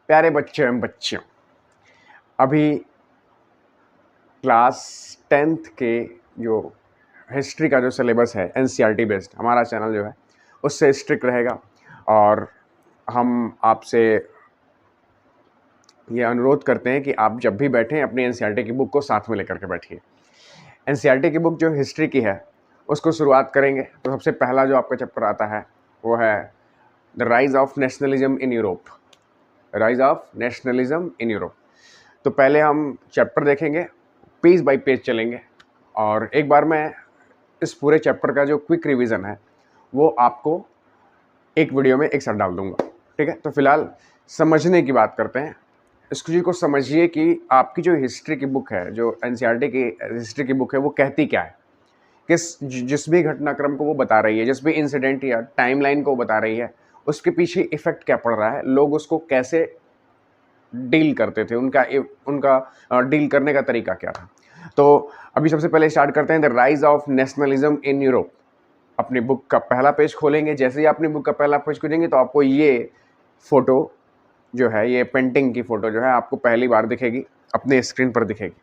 प्यारे बच्चों एवं बच्चियों, अभी क्लास 10th के जो हिस्ट्री का जो सिलेबस है एनसीईआरटी बेस्ड, हमारा चैनल जो है उससे स्ट्रिक्ट रहेगा और हम आपसे ये अनुरोध करते हैं कि आप जब भी बैठें अपनी एनसीईआरटी की बुक को साथ में लेकर के बैठिए। एनसीईआरटी की बुक जो हिस्ट्री की है उसको शुरुआत करेंगे तो सबसे पहला जो आपका चैप्टर आता है वो है the rise of nationalism in Europe. Rise of nationalism in Europe. तो पहले हम चैप्टर देखेंगे, पेज बाय पेज चलेंगे और एक बार मैं इस पूरे चैप्टर का जो क्विक रिवीजन है वो आपको एक वीडियो में एक साथ डाल दूंगा। ठीक है, तो फिलहाल समझने की बात करते हैं। इस चीज़ को समझिए कि आपकी जो हिस्ट्री की बुक है, जो एनसीईआरटी की हिस्ट्री की बुक है, वो कहती क्या है, जिस भी घटनाक्रम को वो बता रही है, जिस भी इंसिडेंट या टाइमलाइन को बता रही है, उसके पीछे इफेक्ट क्या पड़ रहा है, लोग उसको कैसे डील करते थे, उनका डील करने का तरीका क्या था। तो अभी सबसे पहले स्टार्ट करते हैं the rise of nationalism in Europe. अपनी बुक का पहला पेज खोलेंगे। जैसे ही अपनी बुक का पहला पेज खोलेंगे तो आपको ये फोटो जो है, ये पेंटिंग की फोटो जो है आपको पहली बार दिखेगी, अपने स्क्रीन पर दिखेगी।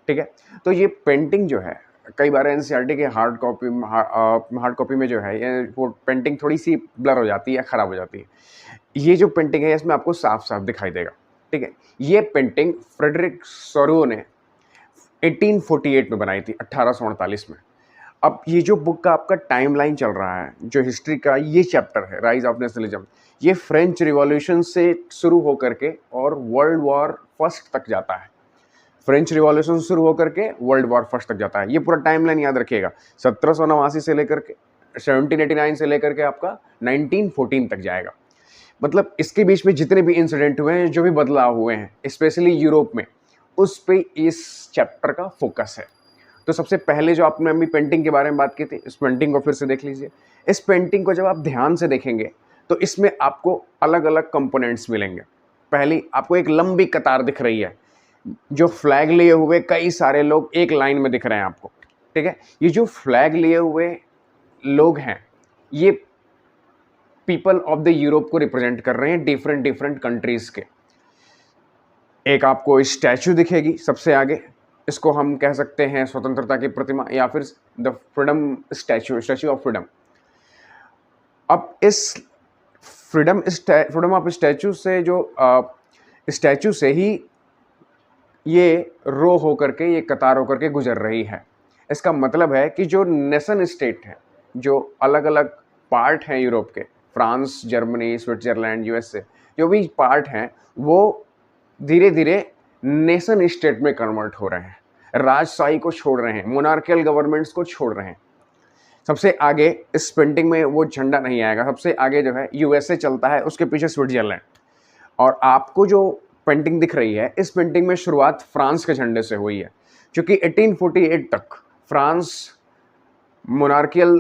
ठीक है, तो ये पेंटिंग जो है कई बार एनसीईआरटी के हार्ड कॉपी में जो है ये वो पेंटिंग थोड़ी सी ब्लर हो जाती है, ख़राब हो जाती है। ये जो पेंटिंग है इसमें आपको साफ साफ दिखाई देगा। ठीक है, ये पेंटिंग फ्रेडरिक सोरो ने 1848 में बनाई थी, 1848 में। अब ये जो बुक का आपका टाइमलाइन चल रहा है, जो हिस्ट्री का ये चैप्टर है राइज ऑफ नेशनलिज्म, ये फ्रेंच रिवॉल्यूशन से शुरू होकर के और वर्ल्ड वॉर फर्स्ट तक जाता है। फ्रेंच रिवॉल्यूशन शुरू होकर के वर्ल्ड वॉर फर्स्ट तक जाता है। ये पूरा टाइमलाइन याद रखिएगा, 1789 से लेकर के 1789 से लेकर के आपका 1914 तक जाएगा। मतलब इसके बीच में जितने भी इंसिडेंट हुए हैं, जो भी बदलाव हुए हैं स्पेशली यूरोप में, उस पे इस चैप्टर का फोकस है। तो सबसे पहले जो आपने अभी पेंटिंग के बारे में बात की थी, इस पेंटिंग को फिर से देख लीजिए। इस पेंटिंग को जब आप ध्यान से देखेंगे तो इसमें आपको अलग अलग कंपोनेंट्स मिलेंगे। पहली आपको एक लंबी कतार दिख रही है, जो फ्लैग लिए हुए कई सारे लोग एक लाइन में दिख रहे हैं आपको। ठीक है, ये जो फ्लैग लिए हुए लोग हैं ये पीपल ऑफ द यूरोप को रिप्रेजेंट कर रहे हैं, डिफरेंट डिफरेंट कंट्रीज के। एक आपको स्टैचू दिखेगी सबसे आगे, इसको हम कह सकते हैं स्वतंत्रता की प्रतिमा या फिर the freedom statue, statue of freedom. अब इस फ्रीडम ऑफ स्टैचू से जो स्टैचू से ही ये रो होकर के, ये कतार होकर के गुजर रही है। इसका मतलब है कि जो नेशन स्टेट है, जो अलग अलग पार्ट हैं यूरोप के, फ्रांस, जर्मनी, स्विट्जरलैंड, यूएसए, जो भी पार्ट हैं वो धीरे धीरे नेशन स्टेट में कन्वर्ट हो रहे हैं, राजशाही को छोड़ रहे हैं, मोनार्कियल गवर्नमेंट्स को छोड़ रहे हैं। सबसे आगे इस पेंटिंग में वो झंडा नहीं आएगा, सबसे आगे जो है यूएसए चलता है, उसके पीछे स्विट्जरलैंड। और आपको जो पेंटिंग दिख रही है, इस पेंटिंग में शुरुआत फ्रांस के झंडे से हुई है, क्योंकि 1848 तक फ्रांस मोनार्कियल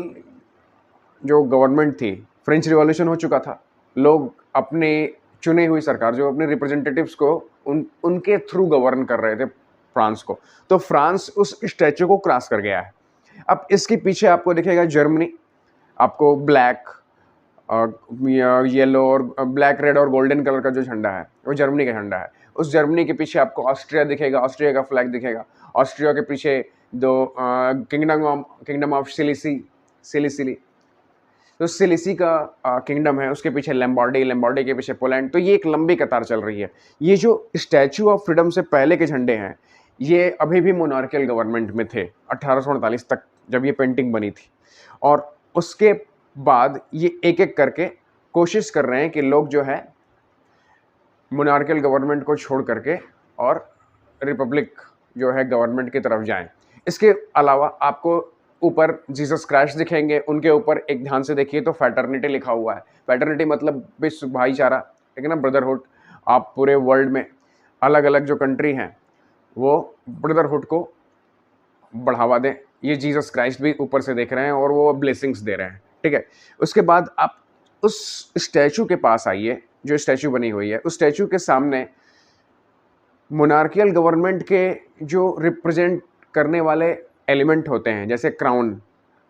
जो गवर्नमेंट थी, फ्रेंच रिवॉल्यूशन हो चुका था, लोग अपने चुने हुई सरकार, जो अपने रिप्रेजेंटेटिव्स को उनके थ्रू गवर्न कर रहे थे फ्रांस को, तो फ्रांस उस स्टैचू को क्रॉस कर गया है। अब इसके पीछे आपको दिखेगा जर्मनी, आपको ब्लैक, येलो और ब्लैक, रेड और गोल्डन कलर का जो झंडा है वो जर्मनी का झंडा है। उस जर्मनी के पीछे आपको ऑस्ट्रिया दिखेगा, ऑस्ट्रिया का फ्लैग दिखेगा। ऑस्ट्रिया के पीछे दो किंगडम ऑफ सिलिसिली, तो सिलिसी का किंगडम है, उसके पीछे लैम्बार्डी के पीछे पोलैंड। तो ये एक लंबी कतार चल रही है। ये जो स्टैचू ऑफ फ्रीडम से पहले के झंडे हैं ये अभी भी मोनार्कियल गवर्नमेंट में थे 1848 तक, जब ये पेंटिंग बनी थी। और उसके बाद ये एक एक करके कोशिश कर रहे हैं कि लोग जो है मोनार्कियल गवर्नमेंट को छोड़ करके और रिपब्लिक जो है गवर्नमेंट की तरफ जाएं। इसके अलावा आपको ऊपर जीसस क्राइस्ट दिखेंगे, उनके ऊपर एक ध्यान से देखिए तो फैटर्निटी लिखा हुआ है। फैटर्निटी मतलब विश्व भाईचारा, ठीक है ना, ब्रदरहुड। आप पूरे वर्ल्ड में अलग अलग जो कंट्री हैं वो ब्रदरहुड को बढ़ावा दें। ये जीसस क्राइस्ट भी ऊपर से देख रहे हैं और वो ब्लेसिंग्स दे रहे हैं। ठीक है, उसके बाद आप उस स्टैचू के पास आइए, जो स्टैचू बनी हुई है, उस स्टैचू के सामने मोनार्कियल गवर्नमेंट के जो रिप्रेजेंट करने वाले एलिमेंट होते हैं, जैसे क्राउन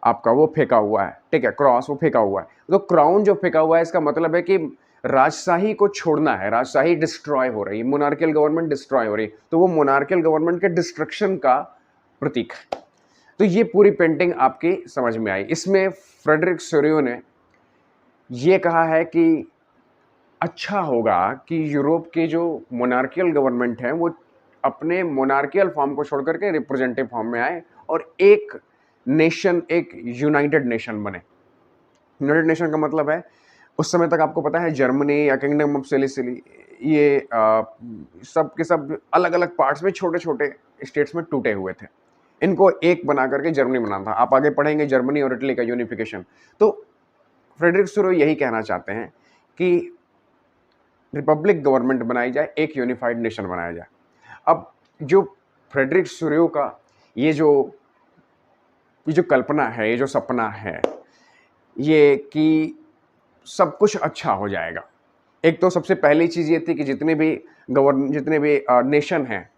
आपका वो फेंका हुआ है, ठीक है, क्रॉस वो फेंका हुआ है। तो क्राउन जो फेंका हुआ है इसका मतलब है कि राजशाही को छोड़ना है, राजशाही डिस्ट्रॉय हो रही है, मोनार्कियल गवर्नमेंट डिस्ट्रॉय हो रही है, तो वो मोनार्कियल गवर्नमेंट के डिस्ट्रक्शन का प्रतीक है। तो ये पूरी पेंटिंग आपकी समझ में आई। इसमें फ्रेडरिक सोरियो ने ये कहा है कि अच्छा होगा कि यूरोप के जो मोनार्कियल गवर्नमेंट हैं वो अपने मोनार्कियल फॉर्म को छोड़ करके रिप्रेजेंटेटिव फॉर्म में आए और एक नेशन, एक यूनाइटेड नेशन बने। यूनाइटेड नेशन का मतलब है, उस समय तक आपको पता है जर्मनी या किंगडम ऑफ सिसिली ये सब के सब अलग अलग पार्ट्स में छोटे छोटे स्टेट्स में टूटे हुए थे। इनको एक बना करके जर्मनी बनाना था। आप आगे पढ़ेंगे जर्मनी और इटली का यूनिफिकेशन। तो फ्रेडरिक सोरियो यही कहना चाहते हैं कि रिपब्लिक गवर्नमेंट बनाई जाए, एक यूनिफाइड नेशन बनाया जाए। अब जो फ्रेडरिक सोरियो का ये जो कल्पना है, ये जो सपना है, ये कि सब कुछ अच्छा हो जाएगा। एक तो सबसे पहली चीज़ ये थी कि जितने भी नेशन हैं,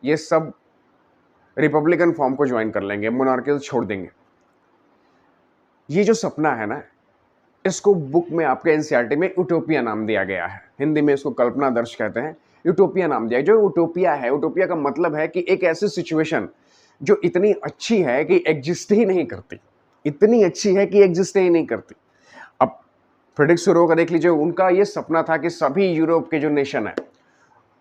ये सब रिपब्लिकन फॉर्म को ज्वाइन कर लेंगे, मोनार्कियल छोड़ देंगे। ये जो सपना है ना, इसको बुक में आपके एनसीईआरटी में यूटोपिया नाम दिया गया है। हिंदी में इसको कल्पना दर्श कहते हैं। यूटोपिया नाम दिया। जो यूटोपिया है, यूटोपिया का मतलब है कि एक ऐसी सिचुएशन जो इतनी अच्छी है कि एग्जिस्ट ही नहीं करती, इतनी अच्छी है कि एग्जिस्ट ही नहीं करती। अब फ्रेडरिक सोरियो का देख लीजिए, उनका ये सपना था कि सभी यूरोप के जो नेशन है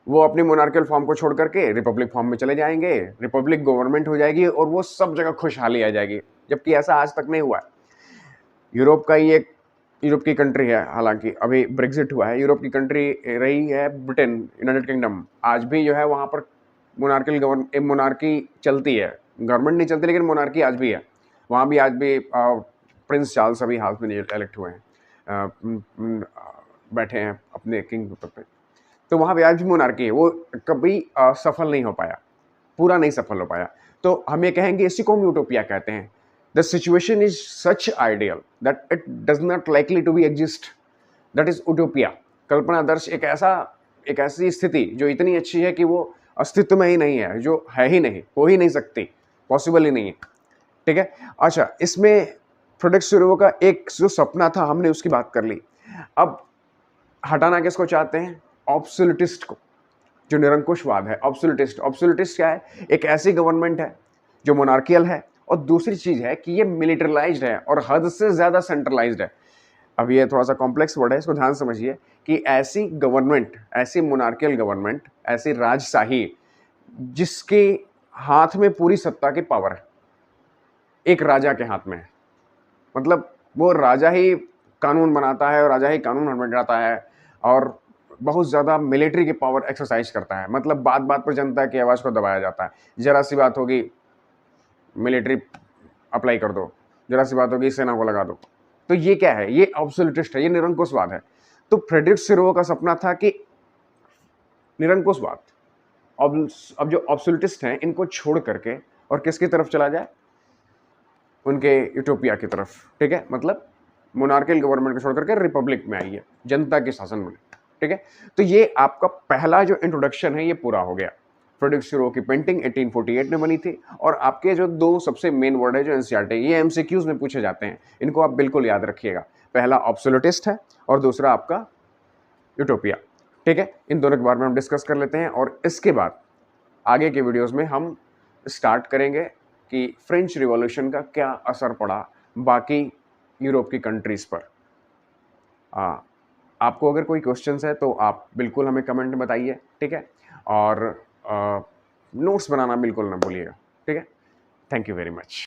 वो अपनी मोनार्कियल फॉर्म को छोड़ करके रिपब्लिक फॉर्म में चले जाएंगे, रिपब्लिक गवर्नमेंट हो जाएगी और वो सब जगह खुशहाली आ जाएगी, जबकि ऐसा आज तक नहीं हुआ है। यूरोप का ही एक यूरोप की कंट्री है, हालांकि अभी ब्रेग्जिट हुआ है, यूरोप की कंट्री रही है ब्रिटेन, यूनाइटेड किंगडम। आज भी जो है वहाँ पर मोनार्की चलती है, गवर्नमेंट नहीं चलती लेकिन मोनार्की आज भी है। वहाँ भी आज भी प्रिंस चार्ल्स अभी हाल में इलेक्ट हुए हैं, बैठे हैं अपने किंग पे। तो वहाँ पे आज भी मोनार्की है। वो कभी सफल नहीं हो पाया, पूरा नहीं सफल हो पाया। तो हम ये कहेंगे, इसी को हम यूटोपिया कहते हैं। The situation is such ideal that it does not likely to be exist. That is utopia. कल्पनादर्श एक ऐसी स्थिति जो इतनी अच्छी है कि वो अस्तित्व में ही नहीं है, जो है ही नहीं, हो ही नहीं सकती, पॉसिबल ही नहीं है। ठीक है। अच्छा, इसमें फ्रेडरिक सोरियो का एक जो सपना था, हमने उसकी बात कर ली। अब हटाना किसको चाहते हैं? ऑब्सोल्यूटिस्ट को, जो निरंकुशवाद है। ऑब्सोल्यूटिस्ट क्या है? एक ऐसी गवर्नमेंट है जो मोनार्कियल है, और दूसरी चीज है कि ये मिलिटरलाइज्ड है और हद से ज्यादा सेंट्रलाइज्ड है। अब ये थोड़ा सा कॉम्प्लेक्स वर्ड है, इसको ध्यान समझिए कि ऐसी गवर्नमेंट, ऐसी मोनार्कियल गवर्नमेंट, ऐसी राजशाही जिसके हाथ में पूरी सत्ता की पावर है, एक राजा के हाथ में है। मतलब वो राजा ही कानून बनाता है और राजा ही कानून बनाता है और बहुत ज़्यादा मिलिट्री की पावर एक्सरसाइज करता है। मतलब बात बात पर जनता की आवाज़ को दबाया जाता है। जरा सी बात होगी, मिलिट्री अप्लाई कर दो, जरा सी बात होगी, सेना को लगा दो। तो ये क्या है? ये ऑब्सोल्यूटिस्ट है, ये निरंकुशवाद है। तो फ्रेडरिक सोरियो का सपना था कि निरंकुशवाद, अब जो ऑब्सोल्यूटिस्ट हैं इनको छोड़ करके और किसकी तरफ चला जाए? उनके यूटोपिया की तरफ। ठीक है, मतलब मोनार्कियल गवर्नमेंट को छोड़ करके रिपब्लिक में आई है, जनता के शासन में। ठीक है, तो ये आपका पहला जो इंट्रोडक्शन है ये पूरा हो गया। फ्रेडरिक सोरियो की पेंटिंग 1848 में बनी थी। और आपके जो दो सबसे मेन वर्ड है जो एनसीईआरटी, ये एमसीक्यूज में पूछे जाते हैं, इनको आप बिल्कुल याद रखिएगा। पहला ऑब्सोल्यूटिस्ट है और दूसरा आपका यूटोपिया। ठीक है, इन दोनों के बारे में हम डिस्कस कर लेते हैं और इसके बाद आगे के वीडियोस में हम स्टार्ट करेंगे कि फ्रेंच रिवॉल्यूशन का क्या असर पड़ा बाकी यूरोप की कंट्रीज पर। आपको अगर कोई क्वेश्चंस है तो आप बिल्कुल हमें कमेंट में बताइए। ठीक है, और नोट्स बनाना बिल्कुल ना भूलिएगा। ठीक है, थैंक यू वेरी मच।